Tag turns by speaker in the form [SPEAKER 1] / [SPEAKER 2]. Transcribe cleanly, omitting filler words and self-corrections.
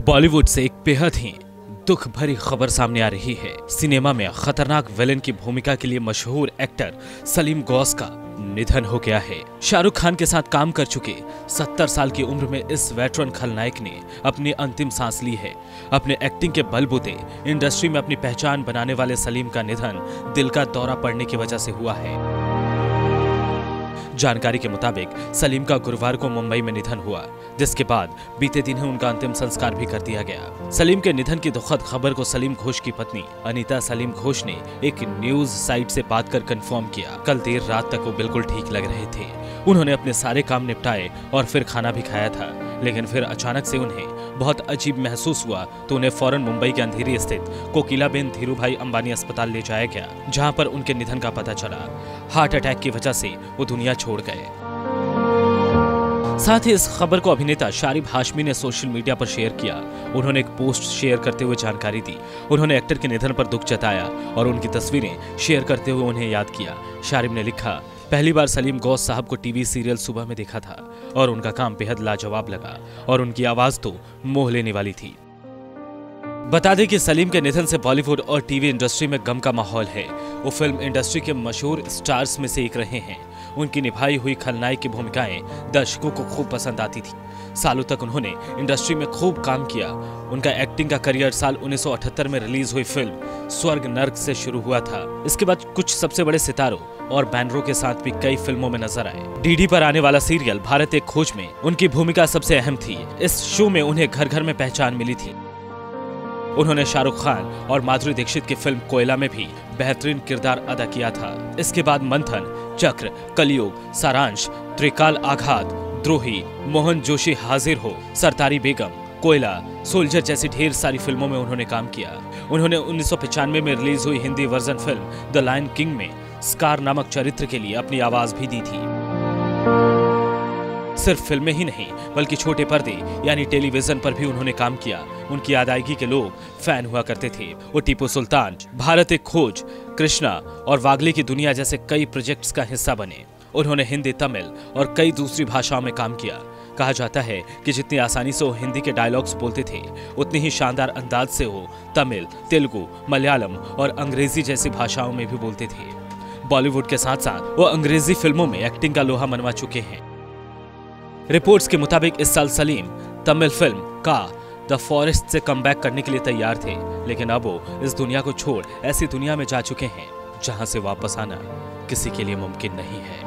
[SPEAKER 1] बॉलीवुड से एक बेहद ही दुख भरी खबर सामने आ रही है। सिनेमा में खतरनाक विलेन की भूमिका के लिए मशहूर एक्टर सलीम गौस का निधन हो गया है। शाहरुख खान के साथ काम कर चुके 70 साल की उम्र में इस वेटरन खलनायक ने अपनी अंतिम सांस ली है। अपने एक्टिंग के बलबूते इंडस्ट्री में अपनी पहचान बनाने वाले सलीम का निधन दिल का दौरा पड़ने की वजह से हुआ है। जानकारी के मुताबिक सलीम का गुरुवार को मुंबई में निधन हुआ, जिसके बाद बीते दिन ही उनका अंतिम संस्कार भी कर दिया गया। सलीम के निधन की दुखद खबर को सलीम घोष की पत्नी अनीता सलीम घोष ने एक न्यूज साइट से बात कर कंफर्म किया। कल देर रात तक वो बिल्कुल ठीक लग रहे थे। उन्होंने अपने सारे काम निपटाए और फिर खाना भी खाया था, लेकिन फिर अचानक से उन्हें बहुत अजीब महसूस हुआ तो उन्हें फौरन मुंबई के अंधेरी स्थित कोकिलाबेन धीरूभाई अंबानी अस्पताल ले जाया गया, जहां पर उनके निधन का पता चला। हार्ट अटैक की वजह से वो दुनिया छोड़ गए। साथ ही इस खबर को अभिनेता शारिब हाशमी ने सोशल मीडिया पर शेयर किया। उन्होंने एक पोस्ट शेयर करते हुए जानकारी दी। उन्होंने एक्टर के निधन पर दुख जताया और उनकी तस्वीरें शेयर करते हुए उन्हें याद किया। शारिब ने लिखा, पहली बार सलीम गौस साहब को टीवी सीरियल सुबह में देखा था और उनका काम बेहद लाजवाब लगा और उनकी आवाज तो मोह लेने वाली थी। बता दें कि सलीम के निधन से बॉलीवुड और टीवी इंडस्ट्री में गम का माहौल है। वो फिल्म इंडस्ट्री के मशहूर स्टार्स में से एक रहे हैं। उनकी निभाई हुई खलनायक की भूमिकाएं दर्शकों को खूब पसंद आती थी। सालों तक उन्होंने इंडस्ट्री में खूब काम किया। उनका एक्टिंग का करियर साल 1978 में रिलीज हुई फिल्म स्वर्ग नर्क से शुरू हुआ था। इसके बाद कुछ सबसे बड़े सितारों और बैनरों के साथ भी कई फिल्मों में नजर आए। डीडी पर आने वाला सीरियल भारत एक खोज में उनकी भूमिका सबसे अहम थी। इस शो में उन्हें घर घर में पहचान मिली थी। उन्होंने शाहरुख खान और माधुरी दीक्षित की फिल्म कोयला में भी बेहतरीन किरदार अदा किया था। इसके बाद मंथन, चक्र, कलयुग, सारांश, त्रिकाल आघात, द्रोही, मोहन जोशी हाजिर हो, सरतारी बेगम, कोयला, सोल्जर जैसी ढेर सारी फिल्मों में उन्होंने काम किया। उन्होंने 1995 में रिलीज हुई Hindi version film the lion king में स्कार नामक चरित्र के लिए अपनी आवाज भी दी थी। सिर्फ फिल्में ही नहीं बल्कि छोटे पर्दे यानी टेलीविजन पर भी उन्होंने काम किया। उनकी अदायगी के लोग फैन हुआ करते थे। वो टीपू सुल्तान, भारत एक खोज, कृष्णा और वागले की दुनिया जैसे कई प्रोजेक्ट्स का हिस्सा बने। उन्होंने हिंदी, तमिल और कई दूसरी भाषाओं में काम किया। कहा जाता है कि जितनी आसानी से वो हिंदी के डायलॉग्स बोलते थे, उतनी ही शानदार अंदाज से वो तमिल, तेलुगु, मलयालम और अंग्रेजी जैसी भाषाओं में भी बोलते थे। बॉलीवुड के साथ साथ वो अंग्रेजी फिल्मों में एक्टिंग का लोहा मनवा चुके हैं। रिपोर्ट्स के मुताबिक इस साल सलीम तमिल फिल्म का द फॉरेस्ट से कमबैक करने के लिए तैयार थे, लेकिन अब वो इस दुनिया को छोड़ ऐसी दुनिया में जा चुके हैं जहां से वापस आना किसी के लिए मुमकिन नहीं है।